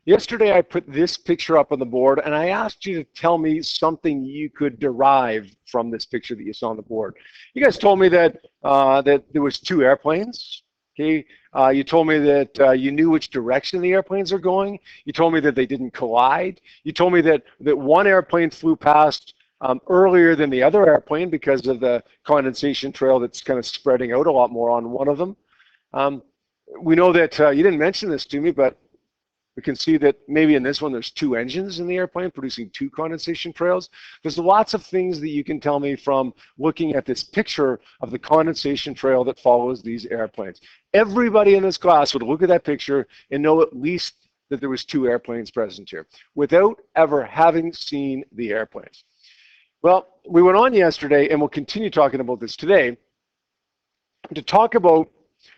Yesterday, I put this picture up on the board, and I asked you to tell me something you could derive from this picture that you saw on the board. You guys told me that that there was two airplanes. Okay, you told me that you knew which direction the airplanes are going. You told me that they didn't collide. You told me that one airplane flew past earlier than the other airplane because of the condensation trail that's kind of spreading out a lot more on one of them. We know that you didn't mention this to me, but we can see that maybe in this one there's two engines in the airplane producing two condensation trails. There's lots of things that you can tell me from looking at this picture of the condensation trail that follows these airplanes. Everybody in this class would look at that picture and know at least that there was two airplanes present here without ever having seen the airplanes. Well, we went on yesterday, and we'll continue talking about this today, to talk about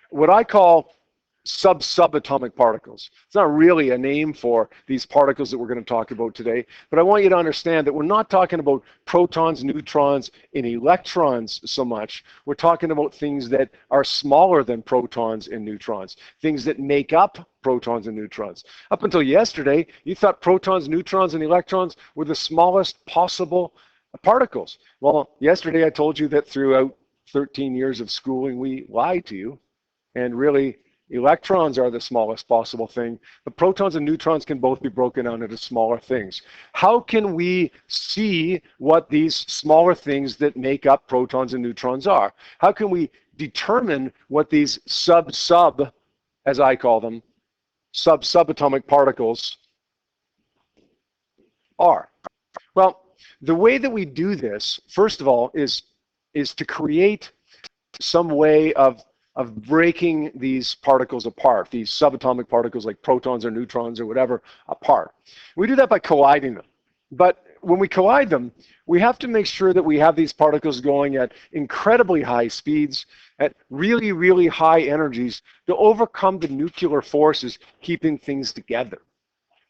what I call subatomic particles. It's not really a name for these particles that we're going to talk about today, but I want you to understand that we're not talking about protons, neutrons, and electrons so much. We're talking about things that are smaller than protons and neutrons, things that make up protons and neutrons. Up until yesterday, you thought protons, neutrons, and electrons were the smallest possible particles. Well, yesterday I told you that throughout 13 years of schooling, we lied to you, and really electrons are the smallest possible thing, but protons and neutrons can both be broken down into smaller things. How can we see what these smaller things that make up protons and neutrons are? How can we determine what these sub, as I call them, subatomic particles are? Well, the way that we do this, first of all, is to create some way of breaking these particles apart, these subatomic particles like protons or neutrons or whatever, apart. We do that by colliding them. But when we collide them, we have to make sure that we have these particles going at incredibly high speeds, at really, really high energies to overcome the nuclear forces keeping things together.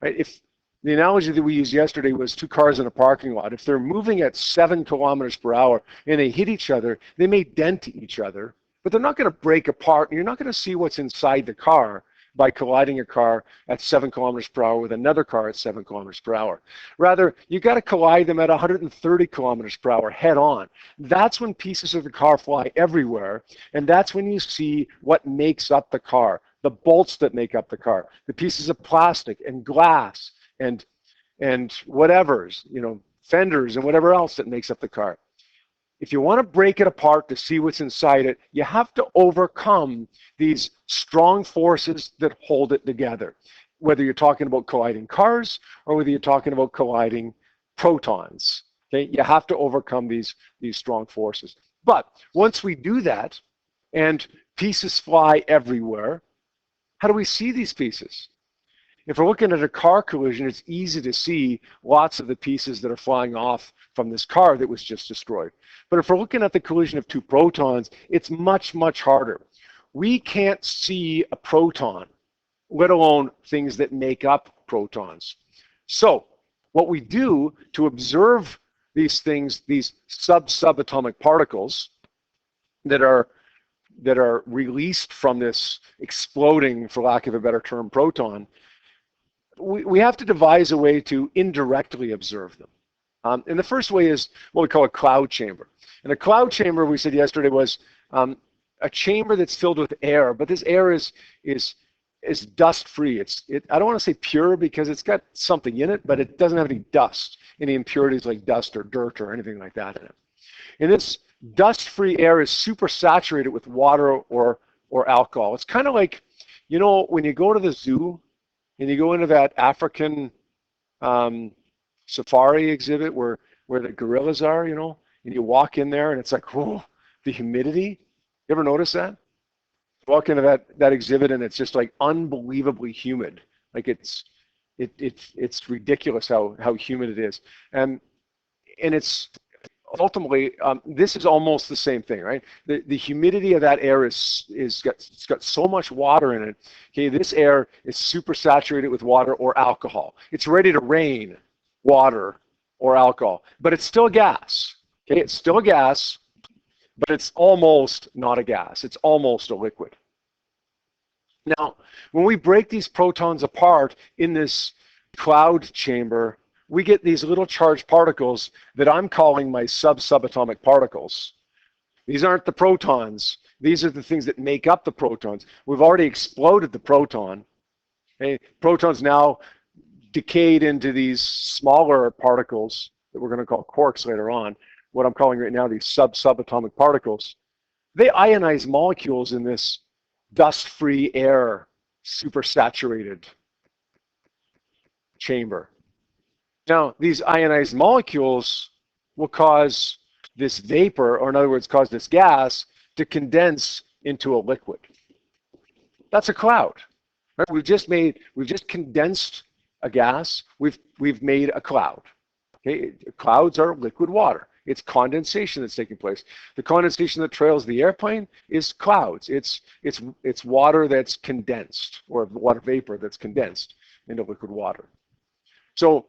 Right? If the analogy that we used yesterday was two cars in a parking lot. If they're moving at 7 kilometers per hour and they hit each other, they may dent each other, but they're not going to break apart, and you're not going to see what's inside the car by colliding a car at 7 kilometers per hour with another car at 7 kilometers per hour. Rather, you got to collide them at 130 kilometers per hour head on. That's when pieces of the car fly everywhere, and that's when you see what makes up the car, the bolts that make up the car, the pieces of plastic and glass and whatever's, fenders and whatever else that makes up the car. If you want to break it apart to see what's inside it, you have to overcome these strong forces that hold it together. Whether you're talking about colliding cars or whether you're talking about colliding protons, okay? You have to overcome these strong forces. But once we do that and pieces fly everywhere, how do we see these pieces? If we're looking at a car collision, it's easy to see lots of the pieces that are flying off from this car that was just destroyed. But if we're looking at the collision of two protons, it's much, much harder. We can't see a proton, let alone things that make up protons. So what we do to observe these things, these subatomic particles that are released from this exploding, for lack of a better term, proton, we have to devise a way to indirectly observe them. And the first way is what we call a cloud chamber. And a cloud chamber, we said yesterday, was a chamber that's filled with air, but this air is dust-free. I don't want to say pure because it's got something in it, but it doesn't have any dust, any impurities like dust or dirt or anything like that in it. And this dust-free air is super saturated with water or alcohol. It's kind of like, when you go to the zoo and you go into that African safari exhibit where the gorillas are, and you walk in there and it's like, whoa, the humidity. You ever notice that? You walk into that exhibit and it's just like unbelievably humid. Like it's ridiculous how humid it is. And it's ultimately, this is almost the same thing, right? The humidity of that air it's got so much water in it. Okay, this air is super saturated with water or alcohol. It's ready to rain water or alcohol, but it's still gas. Okay, it's still a gas, but it's almost not a gas. It's almost a liquid. Now, when we break these protons apart in this cloud chamber, we get these little charged particles that I'm calling my subatomic particles. These aren't the protons. These are the things that make up the protons. We've already exploded the proton. Okay? Protons now decayed into these smaller particles that we're going to call quarks later on. What I'm calling right now these subatomic particles. They ionize molecules in this dust-free air, supersaturated chamber. Now, these ionized molecules will cause this vapor, or in other words, cause this gas to condense into a liquid. That's a cloud. Right? We've just condensed a gas. We've made a cloud. Okay? Clouds are liquid water. It's condensation that's taking place. The condensation that trails the airplane is clouds. It's water that's condensed, or water vapor that's condensed into liquid water. So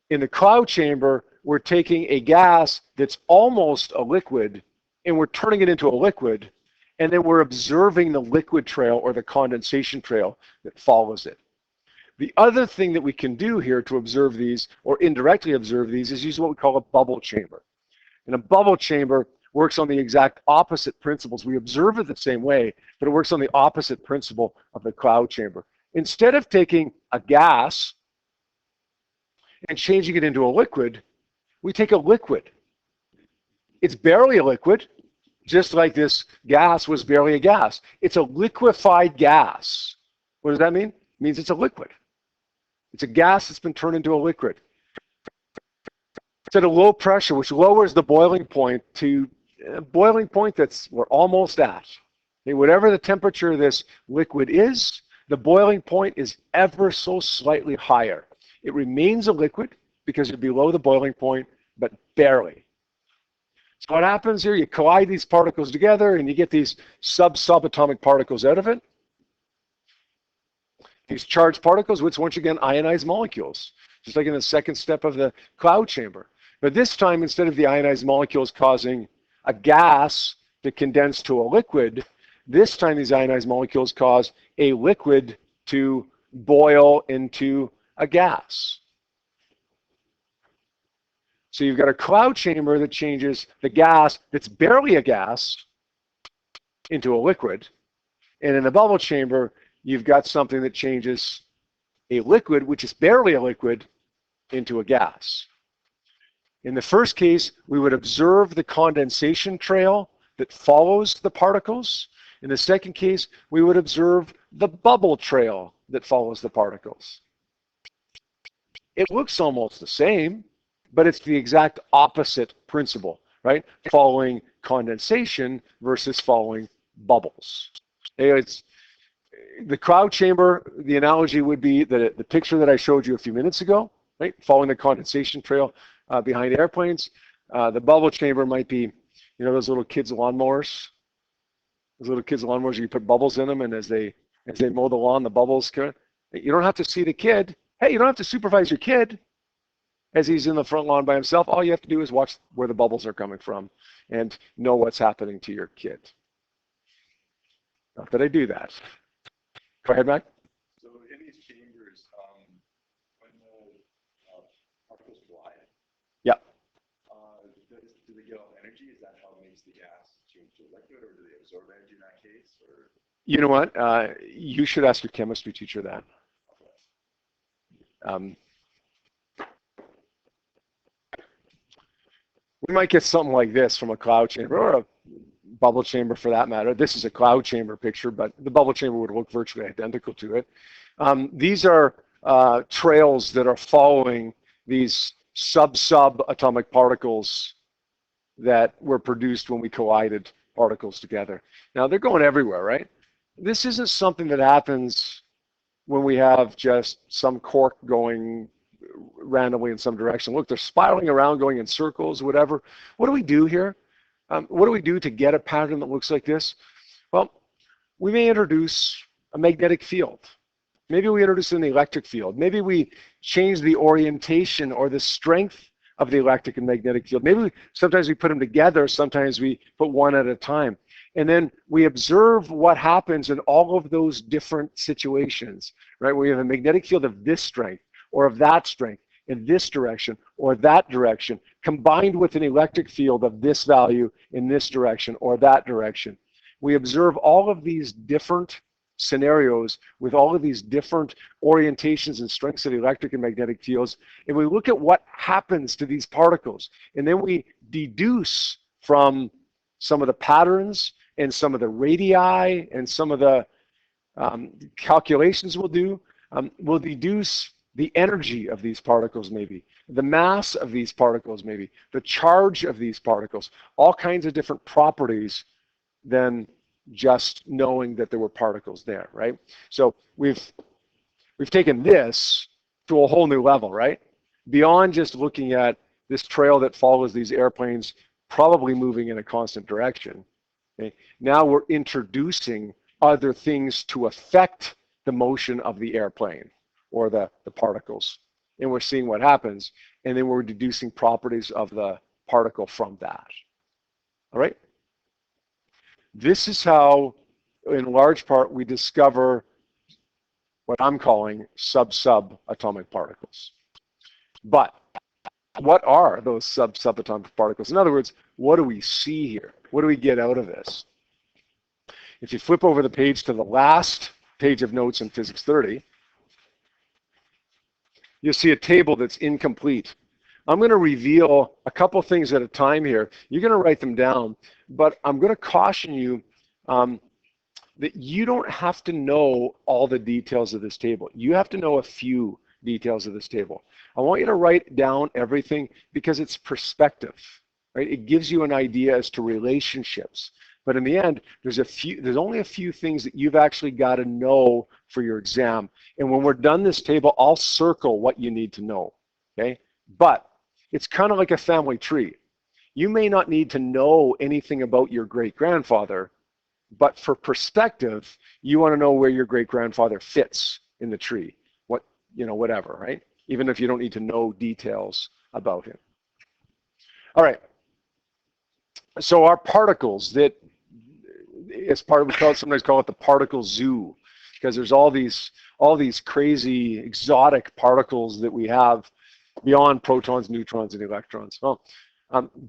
in the cloud chamber, we're taking a gas that's almost a liquid, and we're turning it into a liquid, and then we're observing the liquid trail or the condensation trail that follows it. The other thing that we can do here to observe these, or indirectly observe these, is use what we call a bubble chamber. And a bubble chamber works on the exact opposite principles. We observe it the same way, but it works on the opposite principle of the cloud chamber. Instead of taking a gas and changing it into a liquid, we take a liquid. It's barely a liquid, just like this gas was barely a gas. It's a liquefied gas. What does that mean? It means it's a liquid. It's a gas that's been turned into a liquid. It's at a low pressure, which lowers the boiling point to a boiling point that's we're almost at. Okay, whatever the temperature of this liquid is, the boiling point is ever so slightly higher. It remains a liquid because you're below the boiling point, but barely. So what happens here, you collide these particles together and you get these subatomic particles out of it. These charged particles, which once again ionize molecules, just like in the second step of the cloud chamber. But this time, instead of the ionized molecules causing a gas to condense to a liquid, this time these ionized molecules cause a liquid to boil into a gas. So you've got a cloud chamber that changes the gas that's barely a gas into a liquid. And in the bubble chamber, you've got something that changes a liquid, which is barely a liquid, into a gas. In the first case, we would observe the condensation trail that follows the particles. In the second case, we would observe the bubble trail that follows the particles. It looks almost the same, but it's the exact opposite principle, right? Following condensation versus following bubbles. It's the cloud chamber, the analogy would be that the picture that I showed you a few minutes ago, right? Following the condensation trail behind airplanes. The bubble chamber might be, you know, those little kids' lawnmowers. Those little kids' lawnmowers, you put bubbles in them, and as they mow the lawn, the bubbles come. You don't have to see the kid. Hey, you don't have to supervise your kid as he's in the front lawn by himself. All you have to do is watch where the bubbles are coming from and know what's happening to your kid. Not that I do that. Go ahead, Mac. So in these chambers, when the particles fly, yeah. Do they get all energy? Is that how it makes the gas change to liquid, or do they absorb energy in that case? Or you know what? You should ask your chemistry teacher that. We might get something like this from a cloud chamber, or a bubble chamber for that matter. This is a cloud chamber picture, but the bubble chamber would look virtually identical to it. These are trails that are following these subatomic particles that were produced when we collided particles together. Now, they're going everywhere, right? This isn't something that happens when we have just some cork going randomly in some direction. Look, they're spiraling around, going in circles, whatever. What do we do here? What do we do to get a pattern that looks like this? Well, we may introduce a magnetic field. Maybe we introduce an electric field. Maybe we change the orientation or the strength of the electric and magnetic field. Maybe sometimes we put them together, sometimes we put one at a time. And then we observe what happens in all of those different situations, right? We have a magnetic field of this strength or of that strength in this direction or that direction, combined with an electric field of this value in this direction or that direction. We observe all of these different scenarios with all of these different orientations and strengths of the electric and magnetic fields, and we look at what happens to these particles. And then we deduce from some of the patterns and some of the radii and some of the calculations we'll deduce the energy of these particles, maybe the mass of these particles, maybe the charge of these particles, all kinds of different properties than just knowing that there were particles there, right? So we've taken this to a whole new level, right? Beyond just looking at this trail that follows these airplanes probably moving in a constant direction. Okay? Now we're introducing other things to affect the motion of the airplane or the particles. And we're seeing what happens. And then we're deducing properties of the particle from that. All right? This is how, in large part, we discover what I'm calling subatomic particles. But what are those subatomic particles? In other words, what do we see here? What do we get out of this? If you flip over the page to the last page of notes in Physics 30, you'll see a table that's incomplete. I'm going to reveal a couple things at a time here. You're going to write them down, but I'm going to caution you that you don't have to know all the details of this table. You have to know a few details of this table. I want you to write down everything because it's perspective, right? It gives you an idea as to relationships. But in the end, there's only a few things that you've actually got to know for your exam. And when we're done this table, I'll circle what you need to know, okay? But it's kind of like a family tree. You may not need to know anything about your great-grandfather, but for perspective, you want to know where your great-grandfather fits in the tree, whatever, right? Even if you don't need to know details about him. All right. So our particles that, as part of, we sometimes call it the particle zoo, because there's all these crazy exotic particles that we have beyond protons, neutrons, and electrons. Well,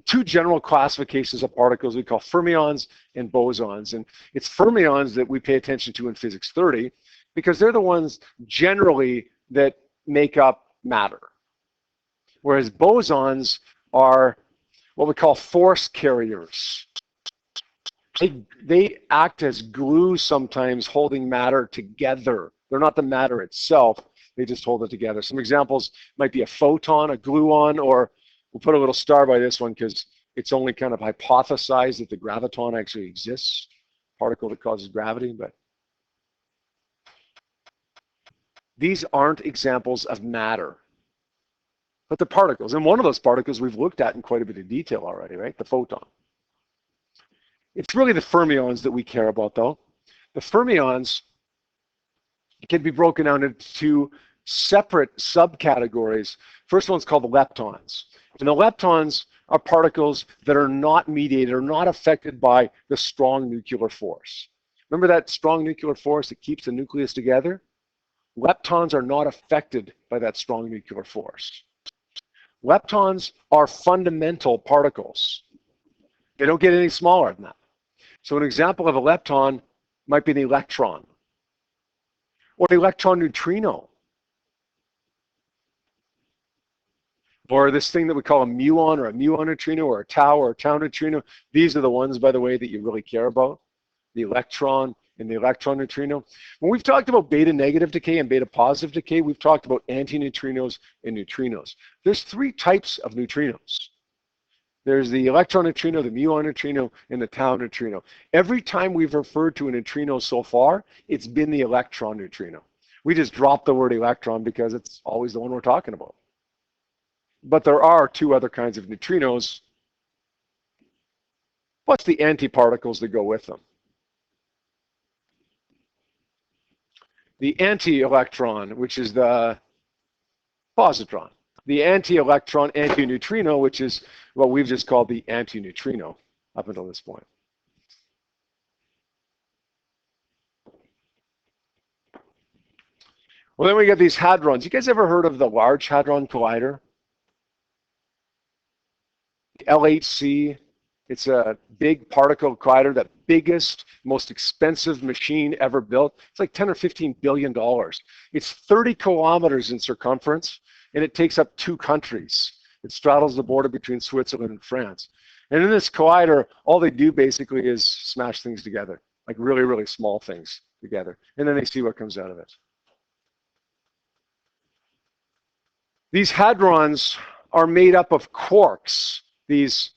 two general classifications of particles we call fermions and bosons. And it's fermions that we pay attention to in Physics 30 because they're the ones generally that make up matter. Whereas bosons are what we call force carriers. They act as glue sometimes, holding matter together. They're not the matter itself, they just hold it together. Some examples might be a photon, a gluon, or we'll put a little star by this one because it's only kind of hypothesized that the graviton actually exists, particle that causes gravity, but these aren't examples of matter, but the particles. And one of those particles we've looked at in quite a bit of detail already, right? The photon. It's really the fermions that we care about, though. The fermions can be broken down into separate subcategories. First one's called the leptons. And the leptons are particles that are not mediated or not affected by the strong nuclear force. Remember that strong nuclear force that keeps the nucleus together? Leptons are not affected by that strong nuclear force. Leptons are fundamental particles. They don't get any smaller than that. So an example of a lepton might be an electron or an electron neutrino, or this thing that we call a muon or a muon neutrino or a tau neutrino. These are the ones, by the way, that you really care about, the electron and the electron neutrino. When we've talked about beta negative decay and beta positive decay, we've talked about antineutrinos and neutrinos. There's three types of neutrinos. There's the electron neutrino, the muon neutrino, and the tau neutrino. Every time we've referred to a neutrino so far, it's been the electron neutrino. We just dropped the word electron because it's always the one we're talking about. But there are two other kinds of neutrinos, plus the antiparticles that go with them. The anti-electron, which is the positron. The anti-electron, antineutrino, which is what we've just called the antineutrino up until this point. Well, then we get these hadrons. You guys ever heard of the Large Hadron Collider? LHC. It's a big particle collider, the biggest, most expensive machine ever built. It's like 10 or 15 billion dollars. It's 30 kilometers in circumference, and it takes up 2 countries. It straddles the border between Switzerland and France. And in this collider, all they do basically is smash things together, like really, really small things together. And then they see what comes out of it. These hadrons are made up of quarks, these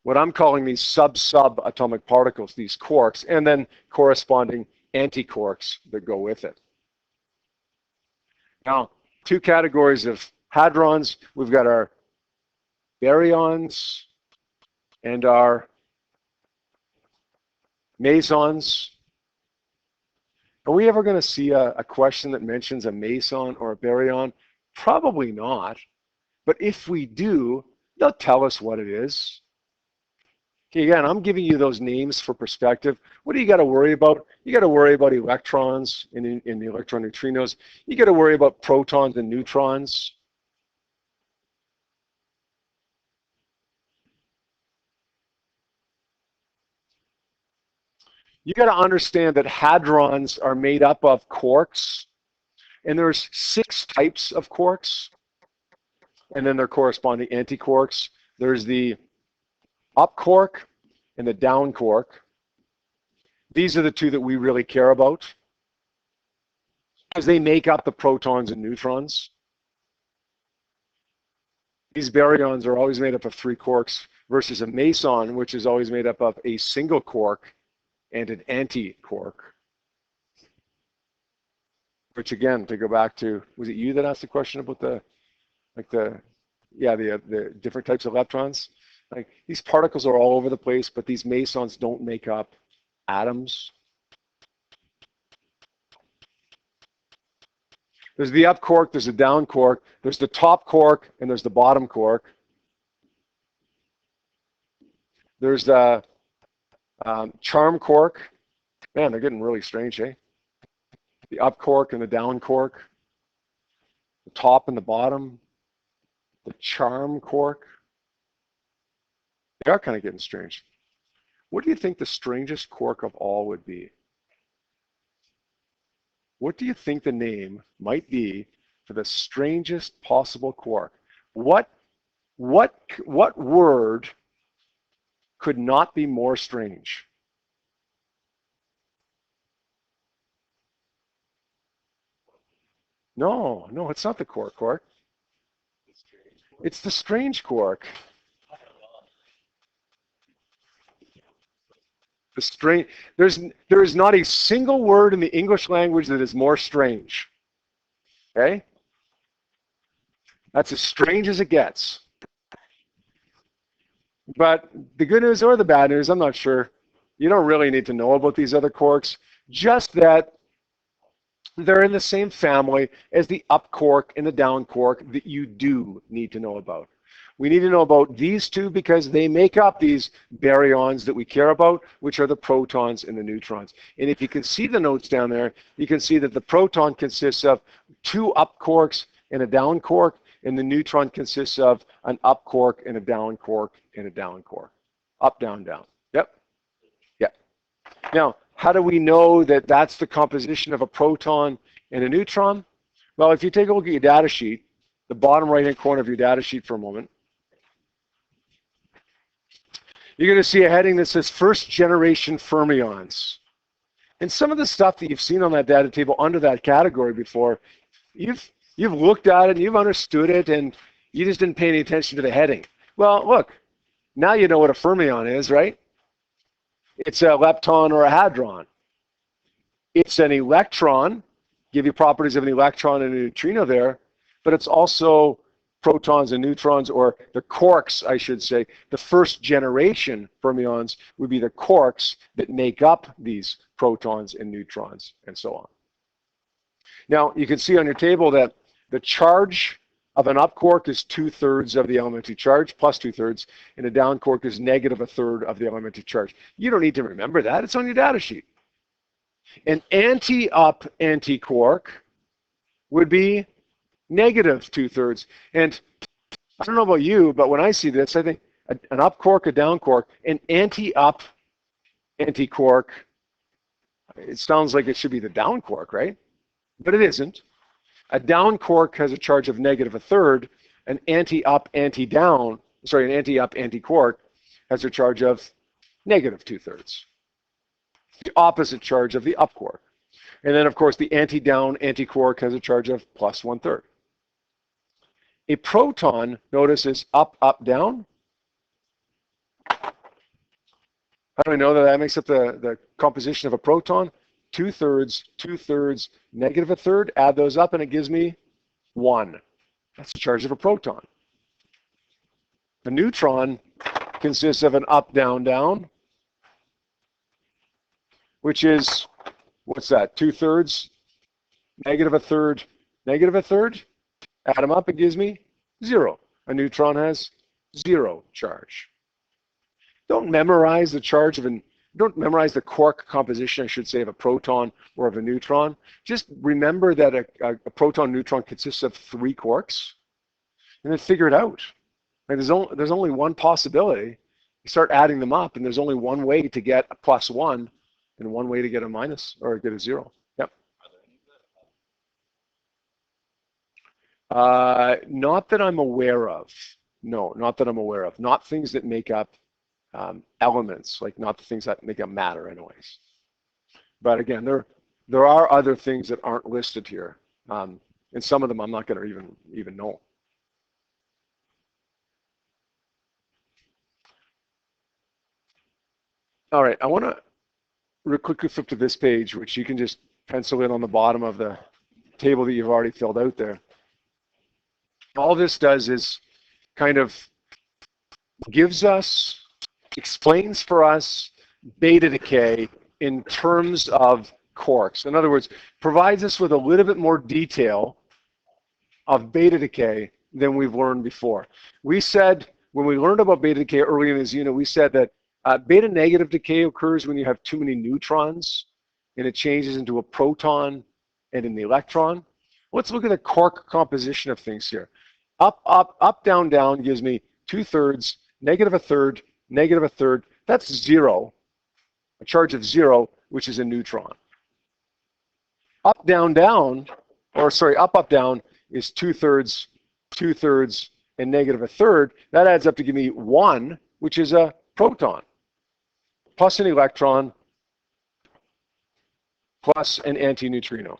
what I'm calling these subatomic particles, these quarks, and then corresponding antiquarks that go with it. Now, 2 categories of hadrons. We've got our baryons and our mesons. Are we ever going to see a question that mentions a meson or a baryon? Probably not. But if we do, they'll tell us what it is. Okay, again, I'm giving you those names for perspective. What do you got to worry about? You got to worry about electrons in the electron neutrinos. You got to worry about protons and neutrons. You got to understand that hadrons are made up of quarks, and there's 6 types of quarks, and then their corresponding antiquarks. There's the up quark and the down quark. These are the 2 that we really care about because they make up the protons and neutrons. These baryons are always made up of 3 quarks versus a meson, which is always made up of a single quark and an anti-quark. Which again, to go back to, was it you that asked the question about the different types of electrons? Like, these particles are all over the place, but these mesons don't make up atoms. There's the up quark, there's the down quark, there's the top quark, and there's the bottom quark. There's the charm quark. Man, they're getting really strange, eh? The up quark and the down quark. The top and the bottom. The charm quark. They are kind of getting strange. What do you think the strangest quark of all would be? What do you think the name might be for the strangest possible quark? What word could not be more strange? No, it's not the quark. It's the strange quark. There is not a single word in the English language that is more strange. Okay? That's as strange as it gets. But the good news or the bad news, I'm not sure. You don't really need to know about these other quarks, just that they're in the same family as the up quark and the down quark that you do need to know about. We need to know about these 2 because they make up these baryons that we care about, which are the protons and the neutrons. And if you can see the notes down there, you can see that the proton consists of 2 up quarks and a down quark, and the neutron consists of an up quark and a down quark and a down quark. Up, down, down. Yep. Yep. Now, how do we know that that's the composition of a proton and a neutron? Well, if you take a look at your data sheet, the bottom right-hand corner of your data sheet for a moment, you're going to see a heading that says first generation fermions. And some of the stuff that you've seen on that data table under that category before, you've looked at it and you've understood it, and you just didn't pay any attention to the heading. Well, look, now you know what a fermion is, right? It's a lepton or a hadron. It's an electron, give you properties of an electron and a neutrino there, but it's also protons and neutrons, or the quarks, I should say. The first generation fermions would be the quarks that make up these protons and neutrons, and so on. Now, you can see on your table that the charge of an up quark is 2/3 of the elementary charge, plus 2/3, and a down quark is negative 1/3 of the elementary charge. You don't need to remember that. It's on your data sheet. An anti-up anti-quark would be negative 2/3. And I don't know about you, but when I see this, I think an up quark, a down quark, an anti-up anti-quark, it sounds like it should be the down quark, right? But it isn't. A down quark has a charge of negative 1/3. An anti-up anti-down, sorry, an anti-up anti-quark has a charge of negative 2/3. The opposite charge of the up quark. And then, of course, the anti-down anti-quark has a charge of plus 1/3. A proton, notice, is up, up, down. How do I know that that makes up the composition of a proton? 2/3, 2/3, negative 1/3. Add those up and it gives me 1. That's the charge of a proton. A neutron consists of an up, down, down, which is, what's that, 2/3, negative 1/3, negative 1/3. Add them up, it gives me 0. A neutron has 0 charge. Don't memorize the charge of don't memorize the quark composition, I should say, of a proton or of a neutron. Just remember that a proton neutron consists of 3 quarks, and then figure it out. Like there's only one possibility. You start adding them up, and there's only one way to get a plus 1 and one way to get a minus or get a 0. Yep. Not that I'm aware of. No, not that I'm aware of. Not things that make up elements, like not the things that make up matter anyways. But again, there are other things that aren't listed here. And some of them I'm not going to even know. All right, I want to real quickly flip to this page, which you can just pencil in on the bottom of the table that you've already filled out there. All this does is kind of explains for us beta decay in terms of quarks. In other words, provides us with a little bit more detail of beta decay than we've learned before. We said, when we learned about beta decay early in this unit, we said that beta negative decay occurs when you have too many neutrons and it changes into a proton and an electron. Let's look at the quark composition of things here. Up, up, up, down, down gives me 2/3, negative 1/3, negative 1/3. That's 0, a charge of 0, which is a neutron. Up, down, down, or sorry, up, up, down is 2/3, 2/3, and negative 1/3. That adds up to give me 1, which is a proton, plus an electron, plus an antineutrino.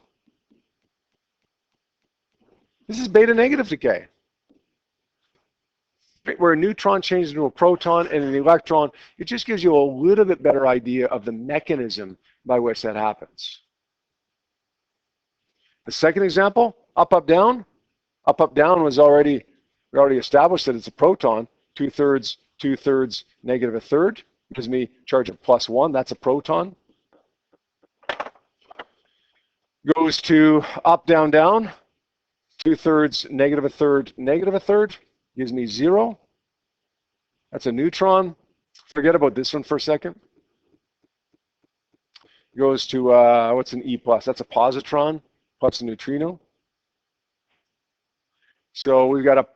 This is beta negative decay, where a neutron changes into a proton and an electron. It just gives you a little bit better idea of the mechanism by which that happens. The second example, up, up, down. Up, up, down was we already established that it's a proton. 2/3, 2/3, negative 1/3 gives me charge of plus 1. That's a proton. Goes to up, down, down. 2/3, negative 1/3, negative 1/3 gives me 0. That's a neutron. Forget about this one for a second. Goes to, what's an E plus? That's a positron plus a neutrino. So we've got a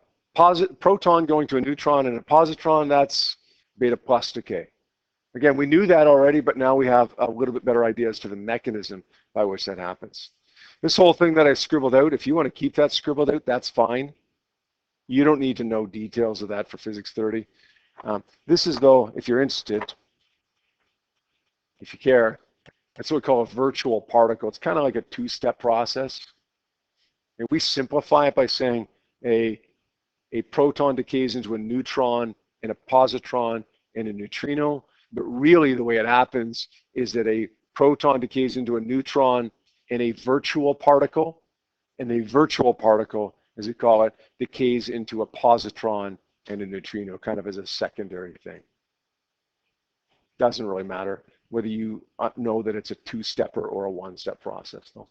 proton going to a neutron and a positron. That's beta plus decay. Again, we knew that already, but now we have a little bit better idea as to the mechanism by which that happens. This whole thing that I scribbled out, if you want to keep that scribbled out, that's fine. You don't need to know details of that for Physics 30. This is, though, if you're interested, if you care, that's what we call a virtual particle. It's kind of like a two-step process. And we simplify it by saying a proton decays into a neutron and a positron and a neutrino. But really the way it happens is that a proton decays into a neutron and a virtual particle, and a virtual particle, as we call it, decays into a positron and a neutrino, kind of as a secondary thing. Doesn't really matter whether you know that it's a two-stepper or a one-step process, though.